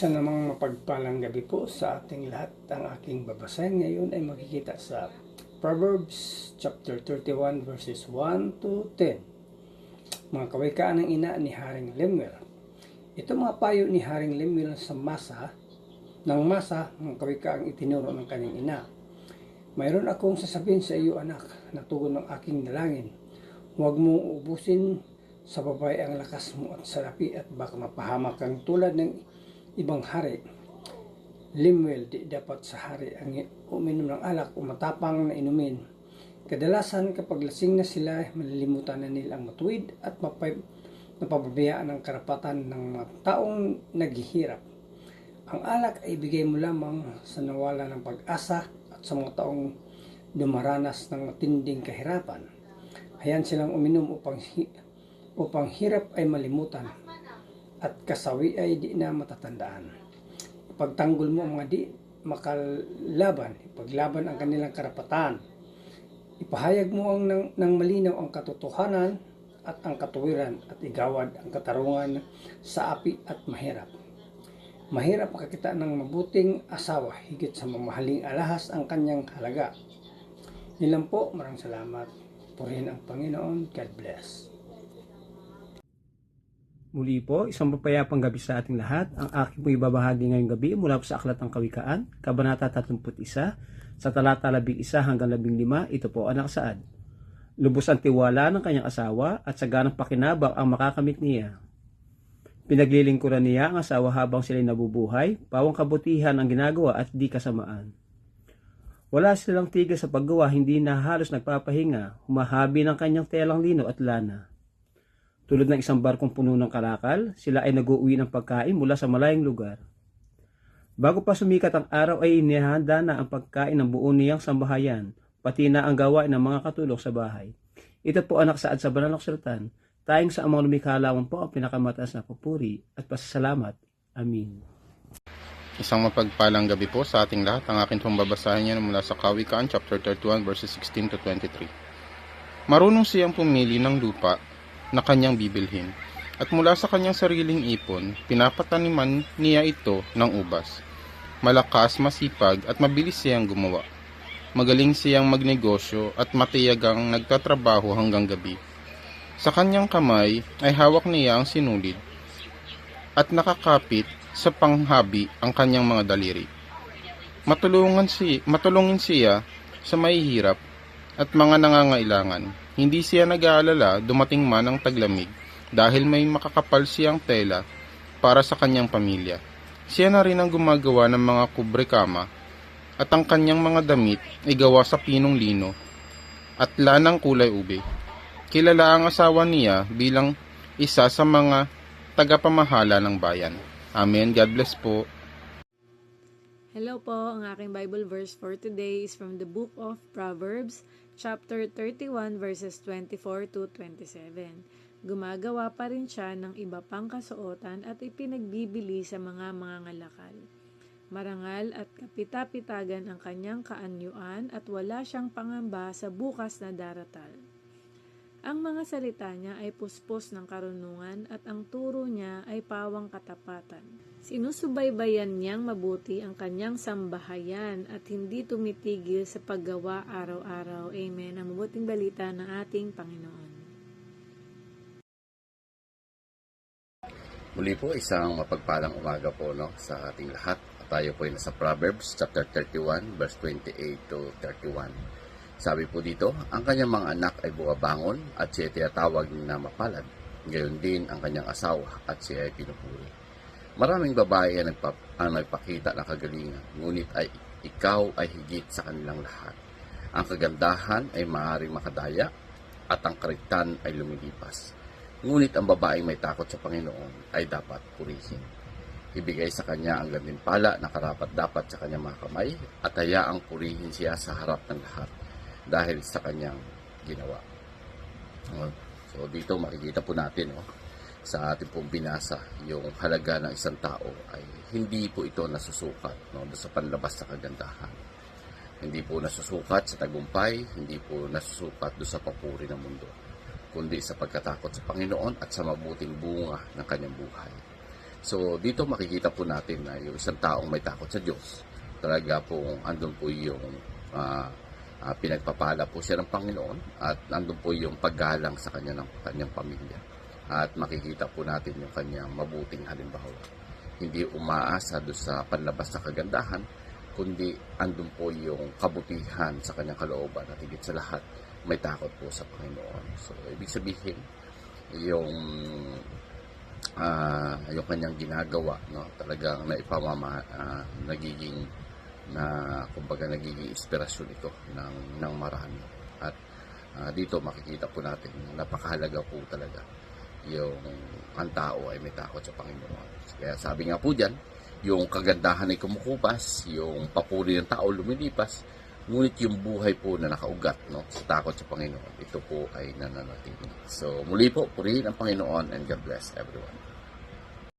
Isa namang mapagpalang gabi po sa ating lahat. Ang aking babasahin ngayon ay makikita sa Proverbs chapter 31 verses 1 to 10. Mga kawikaan ng ina ni Haring Lemuel. Ito mga payo ni Haring Lemuel sa masa ng kawikaang itinuro ng kanyang ina. Mayroon akong sasabihin sa iyo, anak, na tugon ng aking dalangin. Huwag mong ubusin sa babae ang lakas mo at salapi at baka mapahamak kang tulad ng ibang hari. Lemuel, di dapat sa hari ang uminom ng alak o matapang na inumin. Kadalasan kapag lasing na sila, malilimutan na nila ang matuwid at napapabayaan ang karapatan ng mga taong naghihirap. Ang alak ay bigay mo lamang sa nawala ng pag-asa at sa mga taong dumaranas ng matinding kahirapan. Hayaan silang uminom upang hirap ay malimutan at kasawi ay di na matatandaan. Ipagtanggol mo ang mga di makalaban, ipaglaban ang kanilang karapatan. Ipahayag mo ng malinaw ang katotohanan at ang katuwiran at igawad ang katarungan sa api at mahirap. Mahirap makakita ng mabuting asawa, higit sa mamahaling alahas ang kanyang halaga. Nilang po, maraming salamat. Purihin ang Panginoon. God bless. Muli po, isang mapayapang gabi sa ating lahat. Ang aking pong ibabahagi ngayong gabi mula po sa Aklat ng Kawikaan, Kabanata 31, sa talata 11 hanggang 15, ito po ang nakasaad. Lubos ang tiwala ng kanyang asawa at saganang pakinabang ang makakamit niya. Pinaglilingkuran niya ang asawa habang sila'y nabubuhay, pawang kabutihan ang ginagawa at di kasamaan. Wala silang tigil sa paggawa, hindi na halos nagpapahinga, humahabi ng kanyang telang lino at lana. Tulad ng isang barkong puno ng kalakal, sila ay nag-uuwi ng pagkain mula sa malayong lugar. Bago pa sumikat ang araw ay inihanda na ang pagkain ng buo niyang sambahayan, pati na ang gawain ng mga katulong sa bahay. Ito po ang nakasaad sa banal na kasulatan, tayong sa amang lumikha lamang po ang pinakamataas na papuri at pasasalamat. Amin. Isang mapagpalang gabi po sa ating lahat. Ang akin pong babasahin niya mula sa Kawikaan chapter 31 verses 16 to 23. Marunong siyang pumili ng lupa na kanyang bibilhin, at mula sa kanyang sariling ipon, pinapataniman niya ito ng ubas. Malakas, masipag, at mabilis siyang gumawa. Magaling siyang magnegosyo at matiyagang nagtatrabaho hanggang gabi. Sa kanyang kamay ay hawak niya ang sinulid at nakakapit sa panghabi ang kanyang mga daliri. Matulungin siya sa mahihirap at mga nangangailangan. Hindi siya nag-aalala dumating man ang taglamig dahil may makakapal siyang tela para sa kanyang pamilya. Siya na rin ang gumagawa ng mga kubrekama at ang kanyang mga damit ay gawa sa pinong lino at lanang kulay ube. Kilala ang asawa niya bilang isa sa mga tagapamahala ng bayan. Amen. God bless po. Hello po, ang aking Bible verse for today is from the book of Proverbs, chapter 31, verses 24 to 27. Gumagawa pa rin siya ng iba pang kasuotan at ipinagbibili sa mga mangangalakal. Marangal at kapita-pitagan ang kanyang kaanyuan at wala siyang pangamba sa bukas na daratal. Ang mga salita niya ay puspos ng karunungan at ang turo niya ay pawang katapatan. Sinusubaybayan niyang mabuti ang kanyang sambahayan at hindi tumitigil sa paggawa araw-araw. Amen. Ang mabuting balita ng ating Panginoon. Muli po, isang mapagpalang umaga po sa ating lahat. Tayo po ay nasa Proverbs chapter 31 verse 28 to 31. Sabi po dito, ang kanyang mga anak ay bumabangon at siya ay tinatawag na mapalad. Gayon din ang kanyang asawa at siya ay pinupuri. Maraming babae ang nagpakita ng kagalingan, ngunit ikaw ay higit sa kanilang lahat. Ang kagandahan ay maaaring makadaya at ang kariktan ay lumilipas. Ngunit ang babaeng may takot sa Panginoon ay dapat purihin. Ibigay sa kanya ang gantimpala na karapat-dapat sa kanyang mga kamay at hayaang purihin siya sa harap ng lahat dahil sa kanyang ginawa. So dito makikita po natin sa ating pong binasa yung halaga ng isang tao ay hindi po ito nasusukat sa panlabas sa kagandahan. Hindi po nasusukat sa tagumpay, hindi po nasusukat sa papuri ng mundo, kundi sa pagkatakot sa Panginoon at sa mabuting bunga ng kanyang buhay. So dito makikita po natin na yung isang taong may takot sa Diyos, talaga pong andun po yung pinagpapala po siya ng Panginoon at andun po yung paggalang sa kanyang pamilya. At makikita po natin yung kanyang mabuting halimbawa. Hindi umaasa doon sa panlabas na kagandahan, kundi andun po yung kabutihan sa kanyang kalooban at higit sa lahat, may takot po sa Panginoon. So, ibig sabihin, yung kanyang ginagawa, no, talagang nagiging inspirasyon ito ng marami. At dito makikita po natin, napakahalaga po talaga yung ang tao ay may takot sa Panginoon. Kaya sabi nga po dyan, yung kagandahan ay kumukupas, yung papuri ng tao lumilipas, ngunit yung buhay po na nakaugat, no, sa takot sa Panginoon, ito po ay nananatili. So muli po, purihin ang Panginoon and God bless everyone.